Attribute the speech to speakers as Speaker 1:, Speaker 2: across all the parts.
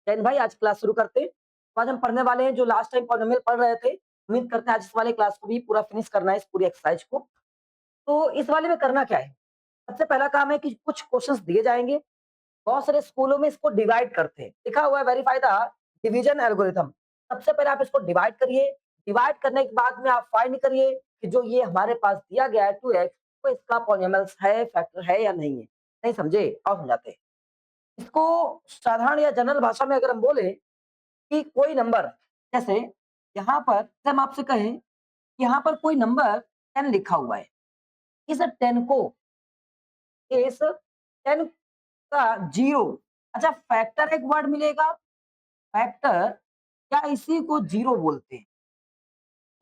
Speaker 1: जैन भाई आज क्लास शुरू करते हैं। तो आज हम पढ़ने वाले हैं जो लास्ट टाइम पॉलिनोमियल पढ़ रहे थे। उम्मीद करते हैं आज इस वाले क्लास को भी पूरा फिनिश करना है, इस पूरी एक्सरसाइज को। तो इस वाले में करना क्या है? सबसे पहला काम है कि कुछ क्वेश्चंस दिए जाएंगे। बहुत सारे स्कूलों में इसको डिवाइड करते हैं, लिखा हुआ है वेरीफाई द डिवीजन एल्गोरिथम। सबसे पहले आप इसको डिवाइड करिए। डिवाइड करने के बाद में आप फाइंड करिए कि जो ये हमारे पास दिया गया है 2x, तो इसका पॉलिनोमियल्स है, फैक्टर है या नहीं है। नहीं समझे? और समझाते हैं। इसको साधारण या जनरल भाषा में अगर हम बोले कि कोई नंबर, जैसे यहाँ पर जैसे हम आपसे कहें कि यहाँ पर कोई नंबर 10 लिखा हुआ है। इस 10 को, इस 10 का 0, अच्छा फैक्टर एक वर्ड मिलेगा, फैक्टर, क्या इसी को 0 बोलते हैं?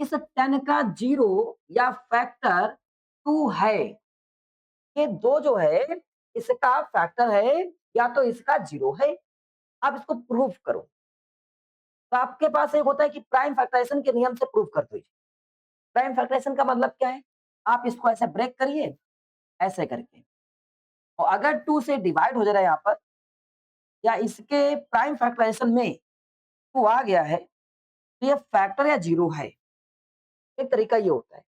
Speaker 1: इस 10 का 0 या फैक्टर 2 है। ये 2 जो है इसका फैक्टर है या तो इसका 0 है। आप इसको प्रूव करो। तो आपके पास एक होता है कि प्राइम फैक्टराइजेशन के नियम से प्रूव कर दो। प्राइम फैक्टराइजेशन का मतलब क्या है? आप इसको ऐसे ब्रेक करिए, ऐसे करके, और अगर 2 से डिवाइड हो जा रहा है यहाँ पर, या इसके प्राइम फैक्टराइजेशन में 2 आ गया है, तो ये फैक्टर या 0 है। एक तरीका ये होता है।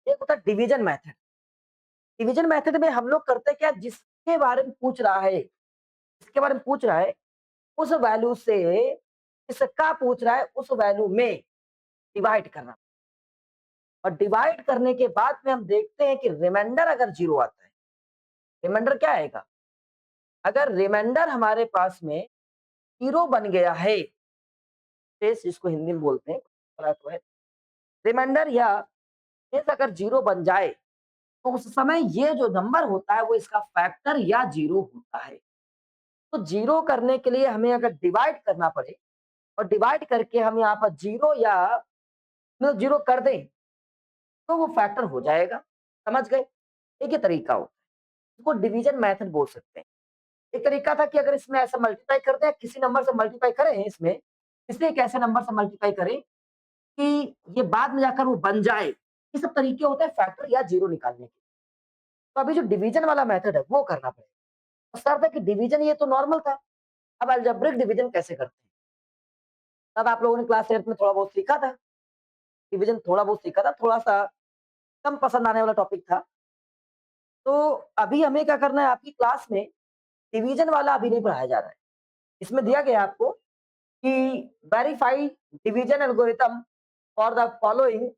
Speaker 1: एक होता है डिवीजन मेथड। डिवीजन मेथड में हम लोग करते क्या, जिसके बारे में पूछ रहा है, जिसके बारे में पूछ रहा है, उस वैल्यू से जिसका पूछ रहा है उस वैल्यू में डिवाइड करना। और डिवाइड करने के बाद में हम देखते हैं कि रिमाइंडर अगर 0 आता है, रिमाइंडर क्या आएगा? अगर रिमाइंडर हमारे पास में 0 बन गया है, शेष जिसको हिंदी में बोलते हैं, तो है रिमाइंडर, या शेष अगर 0 बन जाए, तो उस समय ये जो नंबर होता है वो इसका फैक्टर या 0 होता है। तो 0 करने के लिए हमें अगर डिवाइड करना पड़े, और डिवाइड करके हम यहाँ पर 0 या 0 कर दें, तो वो फैक्टर हो जाएगा। समझ गए? एक ही तरीका होता है, इसको डिवीजन मेथड बोल सकते हैं। एक तरीका था कि अगर इसमें ऐसा मल्टीप्लाई कर दें, किसी नंबर से मल्टीप्लाई करें, इसमें इसलिए एक ऐसे नंबर से मल्टीप्लाई करें कि ये बाद में जाकर वो बन जाए। ये सब तरीके होते हैं फैक्टर या 0 निकालने के। तो अभी जो डिवीजन वाला मेथड है वो करना पड़ेगा। और शर्त है कि डिवीजन ये तो नॉर्मल था, अब अलजेब्रिक डिवीजन कैसे करते हैं? तब आप लोगों ने क्लास 10th में थोड़ा बहुत सीखा था, डिवीजन थोड़ा बहुत सीखा था, थोड़ा-सा कम पसंद आने वाला टॉपिक था। तो अभी हमें क्या करना है, आपकी क्लास में डिवीजन वाला अभी नहीं पढ़ाया जा रहा है। इसमें दिया गया है आपको कि verify division algorithm for the following,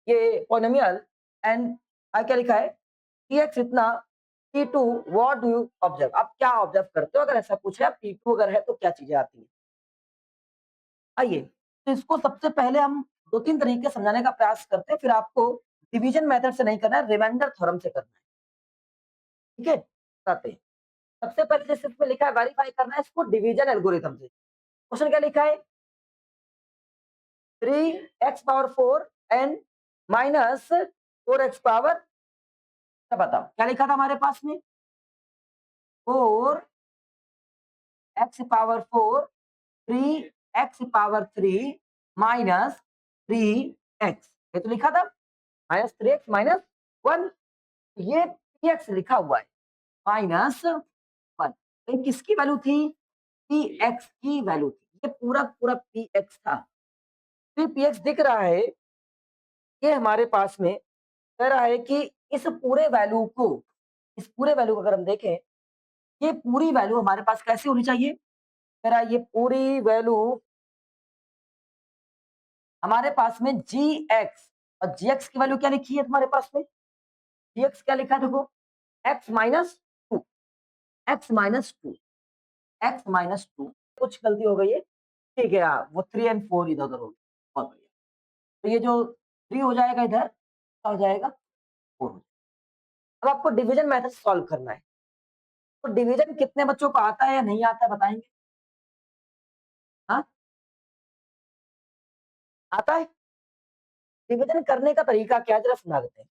Speaker 1: ये पॉलिनोमियल, एंड क्या लिखा है, px इतना, p2 what do you observe. आप क्या ऑब्जर्व करते हो? अगर ऐसा पूछा है p2 अगर है तो क्या चीजें आती हैं? आइए, तो इसको सबसे पहले हम 2-3 तरीके समझाने का प्रयास करते हैं, फिर आपको डिवीजन मेथड से नहीं करना है, रिमाइंडर थ्योरम से करना है। ठीक है? बताते हैं। सबसे पहले जैसे इसमें लिखा है वेरीफाई करना है इसको डिवीजन एल्गोरिथम से। क्वेश्चन क्या लिखा है? 3x power 4 and minus 4x power, क्या बताओ क्या लिखा था हमारे पास में? 4x power 4, 3x power 3 minus 3x, ये तो लिखा था, माइनस 3x माइनस 1। ये px लिखा हुआ है माइनस 1। तो ये किसकी वैल्यू थी? px की वैल्यू थी। ये पूरा पूरा px था। फिर px दिख रहा है, ये हमारे पास में कह रहा है कि इस पूरे वैल्यू को, इस पूरे वैल्यू को अगर हम देखें, ये पूरी वैल्यू हमारे पास कैसी होनी चाहिए? कह रहा है ये पूरी वैल्यू हमारे पास में gx, और gx की वैल्यू क्या लिखी है तुम्हारे पास में? gx क्या लिखा है देखो, x minus 2, x minus 2, x minus 2। कुछ गलती हो गई है, ठीक है, हाँ, वो 3 एंड 4 इधर उधर हो गया। बहुत बढ़िया। तो ये जो 3 हो जाएगा इधर, क्या हो जाएगा? 4 हो जाएगा। अब आपको डिवीजन मेथड सॉल्व करना है। तो डिवीजन कितने बच्चों को आता है या नहीं आता है बताएंगे? हाँ, आता है? डिवीजन करने का तरीका क्या है जरा समझा देते हैं।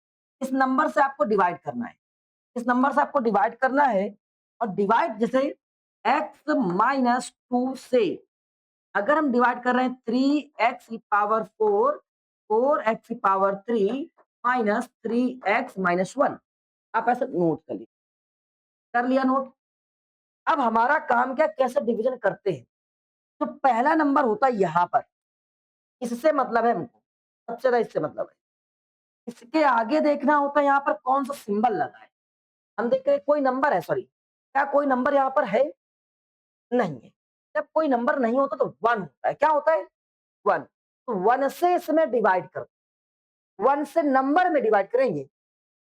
Speaker 1: इस नंबर से आपको डिवाइड करना है, इस नंबर से आपको डिवाइड करना है, और डिवाइड जैसे x माइनस 2 से अगर हम डिवाइड कर रहे हैं 3x power 4, 4x power 3 minus 3x minus 1, आप ऐसे नोट कर लीजिए। कर लिया नोट? अब हमारा काम क्या, कैसे डिवीजन करते हैं। तो पहला नंबर होता है यहाँ पर, इससे मतलब है हमको, सबसे ज़्यादा इससे मतलब है। इसके आगे देखना होता है यहाँ पर कौन सा सिंबल लगा है। हम देख रहे हैं कोई नंबर है, सॉरी, क्या कोई नंबर यहाँ पर है? नहीं है। जब कोई नंबर नहीं होता तो 1 होता है। क्या होता है? 1। तो 1 से इसमें डिवाइड कर, 1 से नंबर में डिवाइड करेंगे,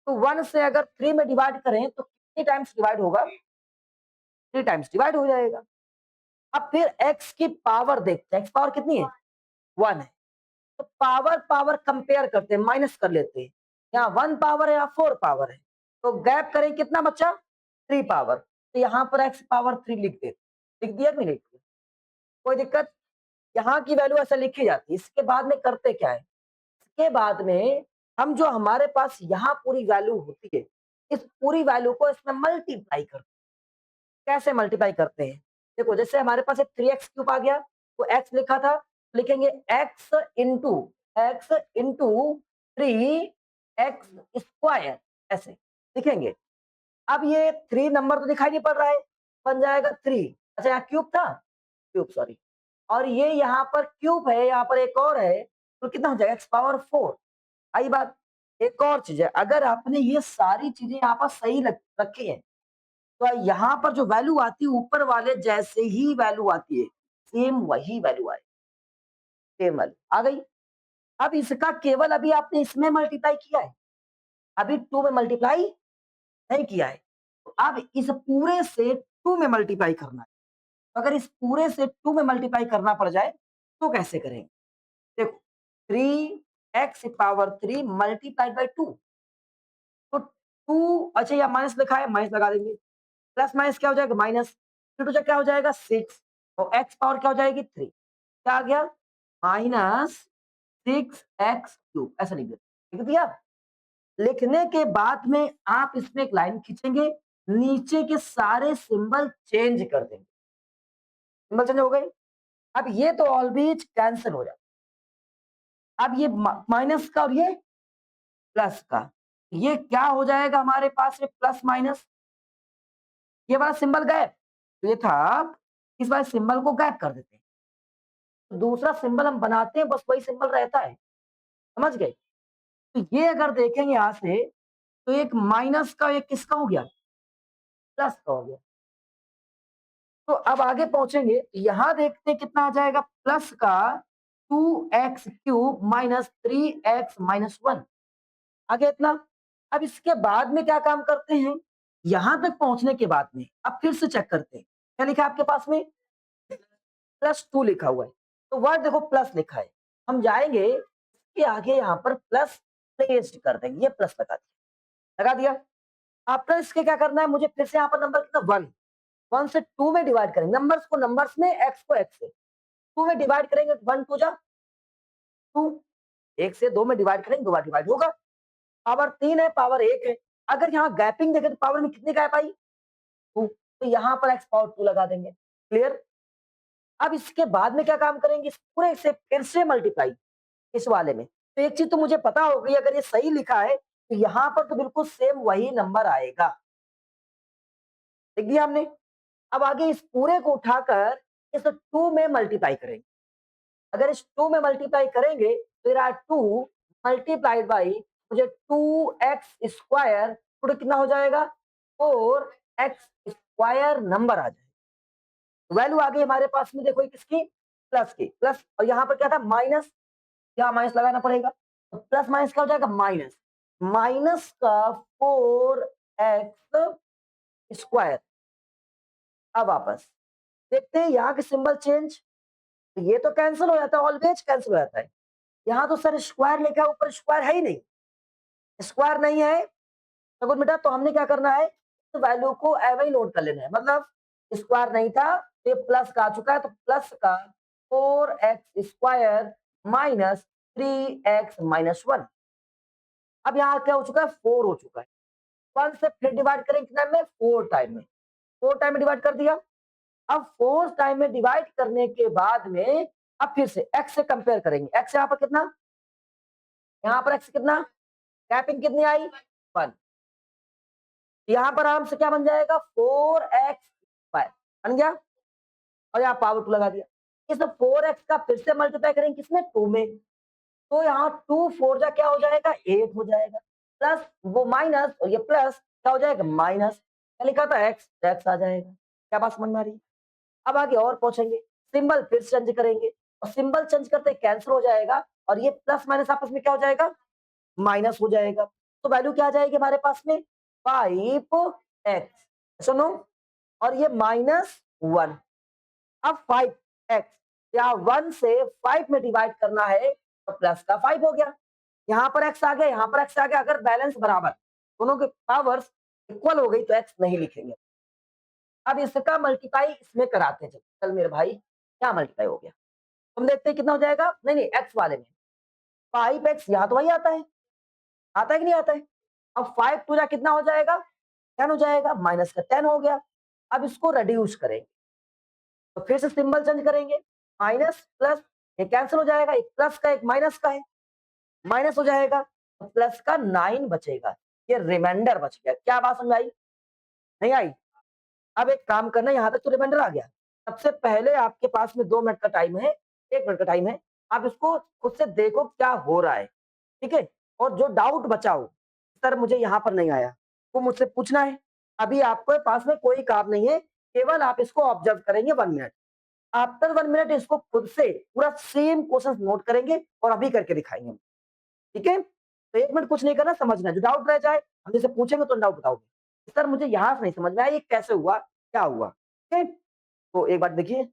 Speaker 1: तो 1 से अगर 3 में डिवाइड करें तो कितनी टाइम्स डिवाइड होगा? 3 टाइम्स डिवाइड हो जाएगा। अब फिर x की पावर देखते हैं, x पावर कितनी है? 1 है। तो पावर पावर कंपेयर करते हैं, माइनस कर लेते हैं। यहाँ 1 पावर है या 4 पावर है, तो गैप करें कितना बच्चा? 3 पावर। तो यहाँ पर x पावर 3 लिख देते, लिख दिया कि नहीं लिख दिया? कोई दिक्कत? यहाँ की वैल्यू ऐसे लिखी जाती है। इसके बाद में करते क्या है? इसके बाद में हम जो हमारे पास यहाँ पूरी वैल्यू होती है, इस पूरी वैल्यू को इसमें मल्टीप्लाई करते हैं। कैसे मल्टीप्लाई करते हैं? देखो, जैसे हमारे पास एक 3x क्यूब आ गया, तो x लिखा था, लिखेंगे x इंटू 3x स्क्वायर, ऐसे लिखेंगे। अब ये 3 नंबर तो दिखाई नहीं पड़ रहा है, बन जाएगा 3। अच्छा, यहाँ क्यूब था, क्यूब सॉरी, और ये यहाँ पर क्यूब है, यहाँ पर एक और है, तो कितना हो जाएगा? x power 4। आई बात। एक और चीज है, अगर आपने ये सारी चीजें यहाँ पर सही रखी है, तो यहाँ पर जो वैल्यू आती है ऊपर वाले जैसे ही वैल्यू आती है, सेम वही वैल्यू आए, सेम वैल्यू आ गई। अब इसका केवल अभी आपने इसमें मल्टीप्लाई किया है, अभी 2 में मल्टीप्लाई नहीं किया है। तो अब इस पूरे से 2 में मल्टीप्लाई करना है। तो अगर इस पूरे से 2 में मल्टीप्लाई करना पड़ जाए तो कैसे करेंगे? देखो, 3x पावर 3 मल्टीप्लाइड बाई 2, तो 2, अच्छा यहाँ माइनस लिखा है, माइनस लगा देंगे। प्लस माइनस क्या हो जाएगा? माइनस। टू क्या हो जाएगा? 6, और x पावर क्या हो जाएगी? 3। क्या आ गया? माइनस 6x क्यूब, ऐसा लिख दिया। लिख दिया। लिखने के बाद में आप इसमें एक लाइन खींचेंगे, नीचे के सारे सिंबल चेंज कर देंगे। सिंबल चेंज हो गए। अब ये तो ऑलवेज कैंसिल हो जाए। अब ये माइनस का और ये प्लस का, ये क्या हो जाएगा हमारे पास? प्लस माइनस, ये वाला सिंबल गायब। तो ये था, इस वाले सिंबल को गायब कर देते हैं, तो दूसरा सिंबल हम बनाते हैं, बस वही सिंबल रहता है। समझ गए? तो ये अगर देखेंगे यहां से, तो एक माइनस का, एक किसका हो गया? प्लस का हो गया। तो अब आगे पहुंचेंगे, यहां देखते हैं कितना आ जाएगा? प्लस का 2x cube minus 3x minus 1, आगे इतना। अब इसके बाद में क्या काम करते हैं? यहां तक पहुंचने के बाद में अब फिर से चेक करते हैं, क्या लिखा है आपके पास में? +2 लिखा हुआ है, तो वर्ड देखो प्लस लिखा है। हम जाएंगे इसके आगे, यहाँ पर प्लस पेस्ट कर देंगे, ये प्लस लगा दिया। आफ्टर इसके क्या करना है मुझे? फिर से यहाँ पर नंबर कितना? 1। 1 से 2 में डिवाइड करेंगे, नंबर्स को नंबर्स में, एक्स को एक्स से 2 में डिवाइड करेंगे, 1 2 जा 2, 1 से 2 में डिवाइड करेंगे, 2 बार डिवाइड होगा। पावर 3 है, पावर 1 है। अगर यहाँ गैपिंग देखें तो पावर में कितनी गैप आई? 2, तो यहाँ पर x पावर 2 लगा देंगे। क्लियर? अब इसके बाद में क्या काम करेंगे? इस पूरे से फिर से मल्टीप्लाई, इस वाले में। तो एक चीज तो मुझे पता हो गई, अगर ये सही लिखा है तो यहाँ पर तो बिल्कुल सेम वही नंबर आएगा। देख दिया हमने। अब आगे इस पूरे को उठाकर इस 2 में मल्टीप्लाई करेंगे। अगर इस 2 में मल्टीप्लाई करेंगे तो ये 2 मल्टीप्लाइड बाई, मुझे 2x स्क्वायर टोटल कितना हो जाएगा? 4x स्क्वायर नंबर आ जाएगा। वैल्यू आ गई हमारे पास में, देखो ये किसकी? प्लस की। प्लस, और यहाँ पर क्या था? माइनस, यहाँ माइनस लगाना पड़ेगा, तो प्लस माइनस क्या हो जाएगा? माइनस। माइनस का 4x स्क्वायर। अब वापस देखते हैं यहाँ के सिंबल चेंज, तो ये तो कैंसिल हो जाता है, ऑलवेज कैंसिल हो जाता है। यहाँ तो सर स्क्वायर लिखा है, ऊपर स्क्वायर है ही नहीं, स्क्वायर नहीं है तो गुड बेटा, तो हमने क्या करना है? तो वैल्यू को एवे ही नोट कर लेना है, मतलब स्क्वायर नहीं था तो ये प्लस का आ चुका है, तो प्लस का 4x square minus 3x minus 1। अब यहाँ क्या हो चुका है? 4 हो चुका है। 1 से फिर डिवाइड करें कितना में? 4 टाइम में। 4 टाइम में डिवाइड कर दिया। अब 4 टाइम में डिवाइड करने के बाद में अब फिर से x से कंपेयर करेंगे। x यहाँ पर कितना? यहाँ पर x कितना? गैपिंग कितनी आई? 1। यहाँ पर आराम से क्या बन जाएगा? 4x स्क्वायर बन गया, और यहाँ पावर 2 लगा दिया। इस 4x का फिर से मल्टीप्लाई करेंगे किसमें 2 में, तो यहाँ 2 4 जा क्या हो जाएगा 8 हो जाएगा, प्लस वो माइनस और ये प्लस क्या हो जाएगा माइनस, क्या लिखा था x आ जाएगा। क्या बात समझ में आ रही है? अब आगे और पूछेंगे, सिंबल फिर चेंज करेंगे और सिंबल चेंज करते कैंसिल हो जाएगा और ये प्लस माइनस आपस में क्या हो जाएगा माइनस हो जाएगा। तो वैल्यू क्या आ जाएगी हमारे पास में 5x, सुनो, और ये -1। अब 5x या 1 से 5 में डिवाइड करना है तो प्लस का 5 हो गया। यहाँ पर x आ गया, यहाँ पर x आ गया। अगर बैलेंस बराबर, दोनों के पावर्स इक्वल हो गई तो x नहीं लिखेंगे। अब इसका मल्टीप्लाई इसमें कराते हैं। चल मेरे भाई क्या मल्टीप्लाई हो गया, हम देखते हैं कितना हो जाएगा। नहीं नहीं, x वाले में 5x यहाँ तो वही आता है कि नहीं आता है। अब 5 टू जा कितना हो जाएगा 10 हो जाएगा, माइनस का 10 हो गया। अब इसको रिड्यूस करेंगे तो फिर से सिंबल चेंज करेंगे, माइनस प्लस, ये कैंसिल हो जाएगा, एक प्लस का एक माइनस का है, माइनस हो जाएगा तो प्लस का 9 बचेगा, ये रिमाइंडर बच गया। क्या बात समझ आई नहीं आई? अब एक काम करना, यहाँ तक तो रिमाइंडर आ गया। सबसे पहले आपके पास में 2 मिनट का टाइम है, 1 मिनट का टाइम है, आप इसको खुद से देखो क्या हो रहा है, ठीक है? और जो डाउट बचा हो, सर मुझे यहाँ पर नहीं आया, वो मुझसे पूछना है। अभी आपके पास में कोई काम नहीं है, केवल आप इसको ऑब्जर्व करेंगे 1 मिनट। आफ्टर 1 मिनट इसको खुद से पूरा सेम क्वेश्चन नोट करेंगे और अभी करके दिखाएंगे, ठीक है? तो 1 मिनट कुछ नहीं करना, समझना है। जो डाउट रह जाए, हम जैसे पूछेंगे तो डाउट बताओगे। सर मुझे यहाँ से नहीं समझ में आया, ये कैसे हुआ, क्या हुआ? ठीक है? तो एक बात देखिए,